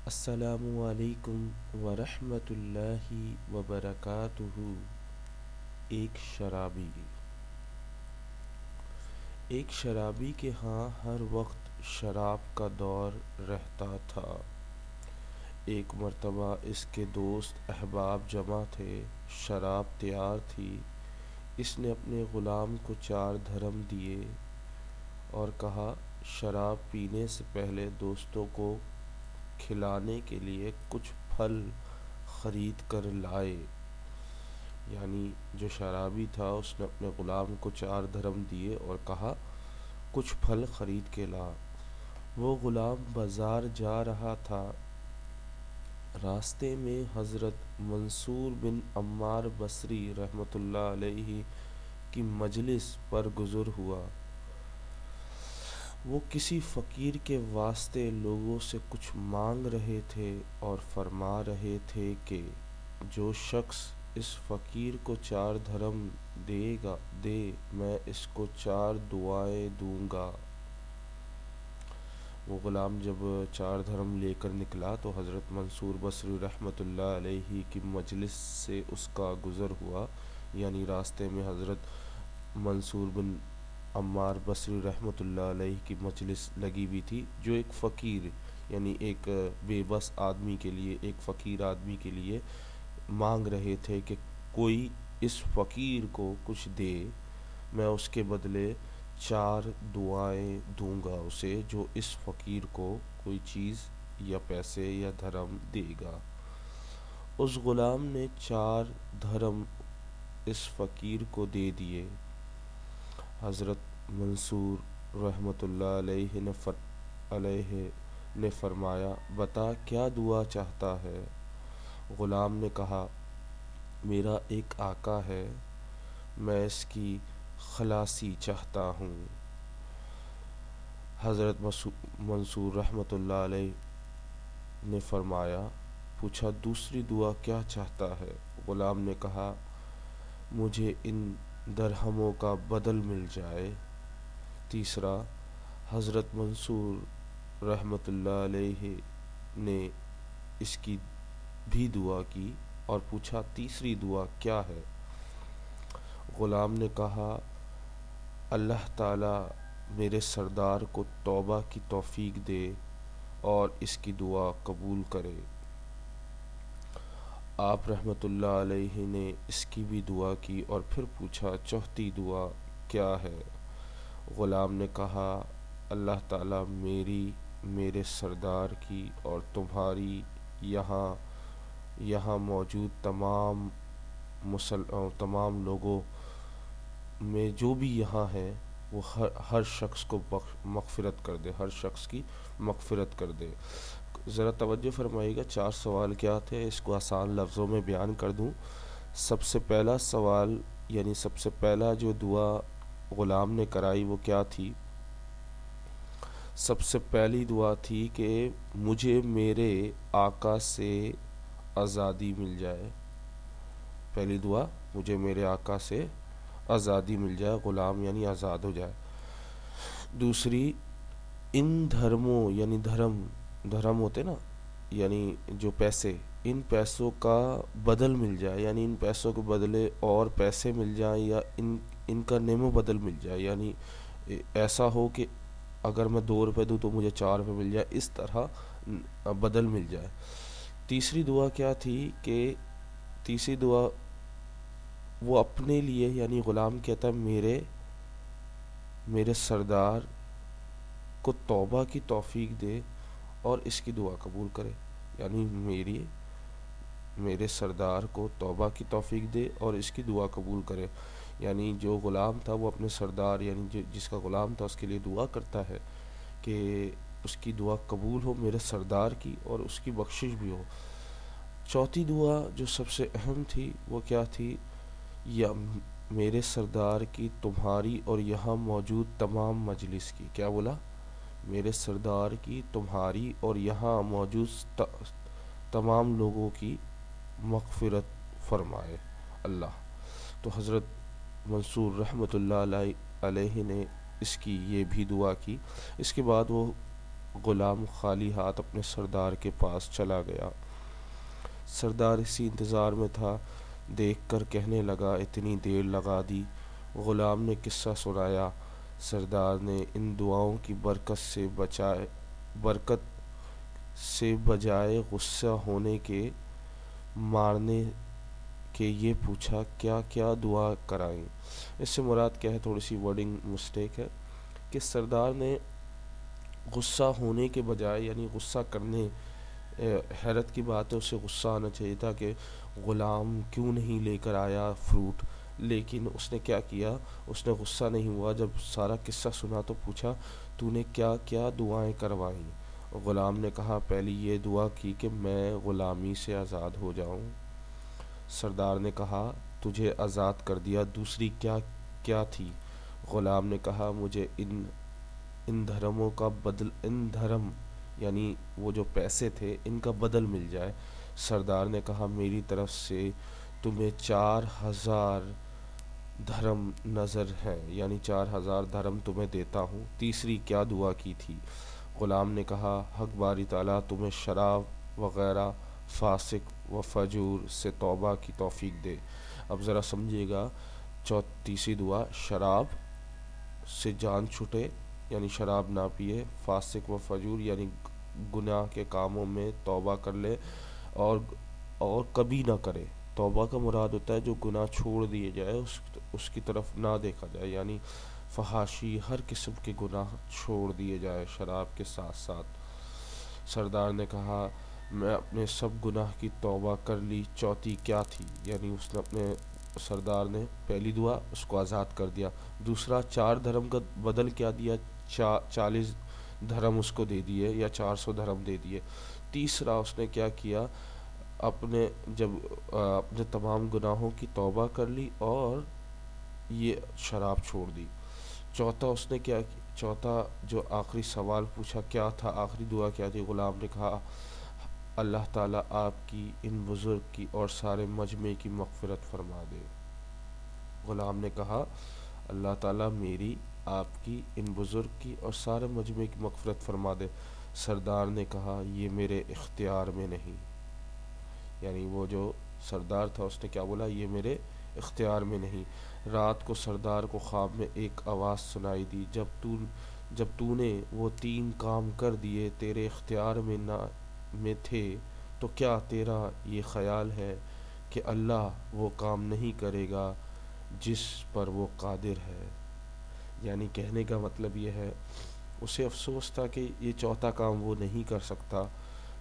السلام علیکم ورحمۃ اللہ وبرکاتہ۔ ایک شرابی کے ہاں ہر وقت شراب کا دور رہتا تھا۔ ایک مرتبہ اس کے دوست احباب جمع تھے، شراب تیار تھی۔ اس نے اپنے غلام کو 4 دھرم دیے اور کہا، شراب پینے سے پہلے دوستوں کو کھلانے کے لیے کچھ پھل خرید کر لائے۔ یعنی جو شرابی تھا اس نے اپنے غلام کو 4 دھرم دیے اور کہا کچھ پھل خرید کے لا۔ وہ غلام بازار جا رہا تھا، راستے میں حضرت منصور بن عمار بصری رحمۃ اللہ علیہ کی مجلس پر گزر ہوا۔ وہ کسی فقیر کے واسطے لوگوں سے کچھ مانگ رہے تھے اور فرما رہے تھے کہ جو شخص اس فقیر کو 4 دھرم دے میں اس کو 4 دعائیں دوں گا۔ وہ غلام جب 4 دھرم لے کر نکلا تو حضرت منصور بصری رحمۃ اللہ علیہ کی مجلس سے اس کا گزر ہوا۔ یعنی راستے میں حضرت منصور بن عمار بصری رحمۃ اللہ علیہ کی مجلس لگی ہوئی تھی، جو ایک فقیر یعنی ایک بے بس آدمی کے لیے، ایک فقیر آدمی کے لیے مانگ رہے تھے کہ کوئی اس فقیر کو کچھ دے، میں اس کے بدلے 4 دعائیں دوں گا اسے، جو اس فقیر کو کوئی چیز یا پیسے یا دھرم دے گا۔ اس غلام نے 4 دھرم اس فقیر کو دے دیے۔ حضرت منصور رحمۃ اللہ علیہ نے فرمایا، بتا کیا دعا چاہتا ہے؟ غلام نے کہا، میرا ایک آقا ہے، میں اس کی خلاصی چاہتا ہوں۔ حضرت منصور رحمۃ اللہ علیہ نے فرمایا، پوچھا دوسری دعا کیا چاہتا ہے؟ غلام نے کہا، مجھے ان درہموں کا بدل مل جائے۔ تیسرا، حضرت منصور رحمۃ اللہ علیہ نے اس کی بھی دعا کی اور پوچھا تیسری دعا کیا ہے؟ غلام نے کہا، اللہ تعالی میرے سردار کو توبہ کی توفیق دے اور اس کی دعا قبول کرے۔ آپ رحمۃ اللہ علیہ نے اس کی بھی دعا کی اور پھر پوچھا چوتھی دعا کیا ہے؟ غلام نے کہا، اللہ تعالی میرے سردار کی اور تمہاری یہاں موجود تمام لوگوں میں جو بھی یہاں ہیں وہ ہر شخص کو مغفرت کر دے، ہر شخص کی مغفرت کر دے۔ ذرا توجہ فرمائیے گا، 4 سوال کیا تھے، اس کو آسان لفظوں میں بیان کر دوں۔ سب سے پہلا سوال یعنی سب سے پہلا جو دعا غلام نے کرائی وہ کیا تھی؟ سب سے پہلی دعا تھی کہ مجھے میرے آقا سے آزادی مل جائے۔ پہلی دعا، مجھے میرے آقا سے آزادی مل جائے، غلام یعنی آزاد ہو جائے۔ دوسری، ان دھرموں یعنی دھرم ہوتے نا، یعنی جو پیسے، ان پیسوں کا بدل مل جائے، یعنی ان پیسوں کے بدلے اور پیسے مل جائیں یا ان کا نیم و بدل مل جائے، یعنی ایسا ہو کہ اگر میں 2 روپے دوں تو مجھے 4 روپے مل جائے، اس طرح بدل مل جائے۔ تیسری دعا کیا تھی کہ تیسری دعا وہ اپنے لیے یعنی غلام کہتا ہے میرے سردار کو توبہ کی توفیق دے اور اس کی دعا قبول کرے، یعنی میرے سردار کو توبہ کی توفیق دے اور اس کی دعا قبول کرے۔ یعنی جو غلام تھا وہ اپنے سردار یعنی جس کا غلام تھا اس کے لیے دعا کرتا ہے کہ اس کی دعا قبول ہو میرے سردار کی اور اس کی بخشش بھی ہو۔ چوتھی دعا جو سب سے اہم تھی وہ کیا تھی؟ یا میرے سردار کی، تمہاری اور یہاں موجود تمام مجلس کی، کیا بولا؟ میرے سردار کی، تمہاری اور یہاں موجود تمام لوگوں کی مغفرت فرمائے اللہ۔ تو حضرت منصور رحمۃ اللہ علیہ نے اس کی یہ بھی دعا کی۔ اس کے بعد وہ غلام خالی ہاتھ اپنے سردار کے پاس چلا گیا۔ سردار اسی انتظار میں تھا، دیکھ کر کہنے لگا اتنی دیر لگا دی۔ غلام نے قصہ سنایا۔ سردار نے ان دعاؤں کی برکت سے بجائے غصہ ہونے کے مارنے کے یہ پوچھا کیا کیا دعا کرائیں۔ اس سے مراد کیا ہے، تھوڑی سی ورڈنگ مسٹیک ہے کہ سردار نے غصہ ہونے کے بجائے، یعنی غصہ کرنے، حیرت کی بات ہے اسے غصہ آنا چاہیے تھا کہ غلام کیوں نہیں لے کر آیا فروٹ، لیکن اس نے کیا کیا، اس نے غصہ نہیں ہوا۔ جب سارا قصہ سنا تو پوچھا تو نے کیا کیا دعائیں کروائیں؟ غلام نے کہا پہلی یہ دعا کی کہ میں غلامی سے آزاد ہو جاؤں۔ سردار نے کہا تجھے آزاد کر دیا، دوسری کیا کیا تھی؟ غلام نے کہا مجھے ان دھرموں کا بدل، ان دھرم یعنی وہ جو پیسے تھے ان کا بدل مل جائے۔ سردار نے کہا میری طرف سے تمہیں 4000 دھرم نظر ہیں، یعنی 4000 دھرم تمہیں دیتا ہوں۔ تیسری کیا دعا کی تھی؟ غلام نے کہا حق باری تعالیٰ تمہیں شراب وغیرہ فاسق و فجور سے توبہ کی توفیق دے۔ اب ذرا سمجھیے گا، تیسری دعا شراب سے جان چھٹے، یعنی شراب نہ پیے، فاسق و فجور یعنی گناہ کے کاموں میں توبہ کر لے اور کبھی نہ کرے۔ توبہ کا مراد ہوتا ہے جو گناہ چھوڑ دیے جائے اس کی طرف نہ دیکھا جائے، یعنی فحاشی ہر قسم کے گناہ چھوڑ دیے جائے شراب کے ساتھ ساتھ۔ سردار نے کہا میں اپنے سب گناہ کی توبہ کر لی۔ چوتھی کیا تھی؟ یعنی اس نے اپنے سردار نے پہلی دعا اس کو آزاد کر دیا، دوسرا 4 دھرم کا بدل کیا دیا، 40 دھرم اس کو دے دیے یا 400 دھرم دے دیے۔ تیسرا اس نے کیا کیا، اپنے تمام گناہوں کی توبہ کر لی اور یہ شراب چھوڑ دی۔ چوتھا اس نے کیا، چوتھا جو آخری سوال پوچھا کیا تھا، آخری دعا کیا تھی؟ غلام نے کہا اللہ تعالیٰ آپ کی ان بزرگ کی اور سارے مجمع کی مغفرت فرما دے۔ غلام نے کہا اللہ تعالیٰ میری، آپ کی، ان بزرگ کی اور سارے مجمع کی مغفرت فرما دے۔ سردار نے کہا یہ میرے اختیار میں نہیں، یعنی وہ جو سردار تھا اس نے کیا بولا، یہ میرے اختیار میں نہیں۔ رات کو سردار کو خواب میں ایک آواز سنائی دی، جب تو نے وہ 3 کام کر دیے تیرے اختیار میں تھے تو کیا تیرا یہ خیال ہے کہ اللہ وہ کام نہیں کرے گا جس پر وہ قادر ہے؟ یعنی کہنے کا مطلب یہ ہے اسے افسوس تھا کہ یہ چوتھا کام وہ نہیں کر سکتا،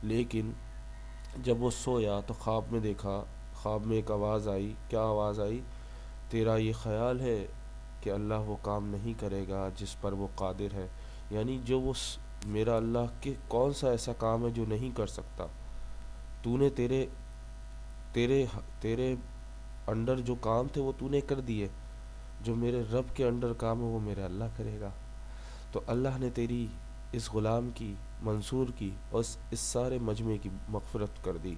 لیکن جب وہ سویا تو خواب میں دیکھا، خواب میں ایک آواز آئی، کیا آواز آئی؟ تیرا یہ خیال ہے کہ اللہ وہ کام نہیں کرے گا جس پر وہ قادر ہے، یعنی جو وہ میرا اللہ کہ کون سا ایسا کام ہے جو نہیں کر سکتا؟ تو نے تیرے انڈر جو کام تھے وہ تو نے کر دیے، جو میرے رب کے انڈر کام ہے وہ میرے اللہ کرے گا۔ تو اللہ نے تیری اس غلام کی، منصور کی اور اس سارے مجمع کی مغفرت کر دی۔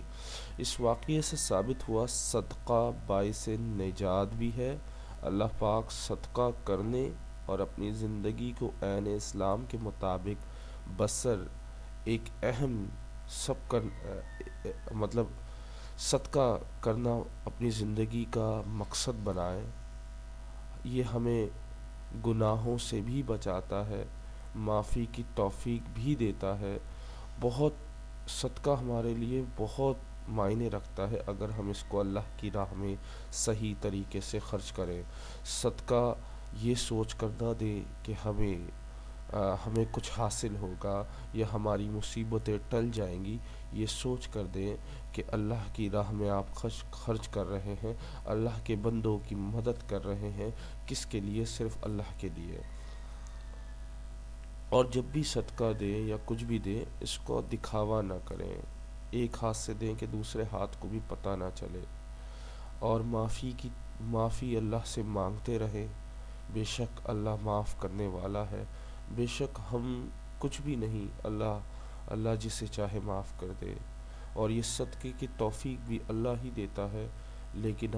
اس واقعے سے ثابت ہوا صدقہ باعث نجات بھی ہے۔ اللہ پاک صدقہ کرنے اور اپنی زندگی کو عین اسلام کے مطابق بسر ایک اہم مطلب صدقہ کرنا اپنی زندگی کا مقصد بنائے۔ یہ ہمیں گناہوں سے بھی بچاتا ہے، معافی کی توفیق بھی دیتا ہے۔ بہت صدقہ ہمارے لیے بہت معنی رکھتا ہے اگر ہم اس کو اللہ کی راہ میں صحیح طریقے سے خرچ کریں۔ صدقہ یہ سوچ کر نہ دے کہ ہمیں کچھ حاصل ہوگا یا ہماری مصیبتیں ٹل جائیں گی، یہ سوچ کر دیں کہ اللہ کی راہ میں آپ خرچ کر رہے ہیں، اللہ کے بندوں کی مدد کر رہے ہیں، کس کے لیے؟ صرف اللہ کے لیے۔ اور جب بھی صدقہ دیں یا کچھ بھی دیں اس کو دکھاوا نہ کریں، ایک ہاتھ سے دیں کہ دوسرے ہاتھ کو بھی پتہ نہ چلے۔ اور معافی اللہ سے مانگتے رہیں، بے شک اللہ معاف کرنے والا ہے۔ بے شک ہم کچھ بھی نہیں، اللہ جسے چاہے معاف کر دے، اور یہ صدقے کی توفیق بھی اللہ ہی دیتا ہے، لیکن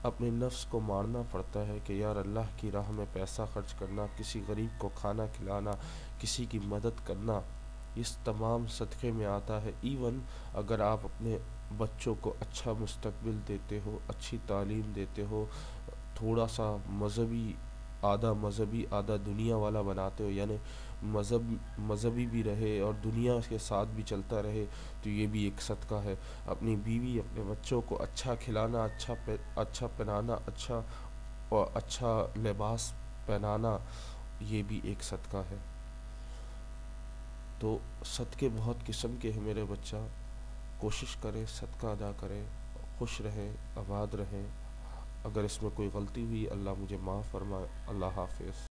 اپنے نفس کو مارنا پڑتا ہے کہ یار اللہ کی راہ میں پیسہ خرچ کرنا، کسی غریب کو کھانا کھلانا، کسی کی مدد کرنا، اس تمام صدقے میں آتا ہے۔ ایون اگر آپ اپنے بچوں کو اچھا مستقبل دیتے ہو، اچھی تعلیم دیتے ہو، تھوڑا سا مذہبی آدھا دنیا والا بناتے ہو، یعنی مذہبی بھی رہے اور دنیا کے ساتھ بھی چلتا رہے، تو یہ بھی ایک صدقہ ہے۔ اپنی بیوی اپنے بچوں کو اچھا کھلانا، اچھا پہنانا، اچھا لباس پہنانا، یہ بھی ایک صدقہ ہے۔ تو صدقے بہت قسم کے ہیں میرے بچہ، کوشش کرے صدقہ ادا کرے، خوش رہے، آباد رہے۔ اگر اس میں کوئی غلطی ہوئی اللہ مجھے معاف فرمائے۔ اللہ حافظ۔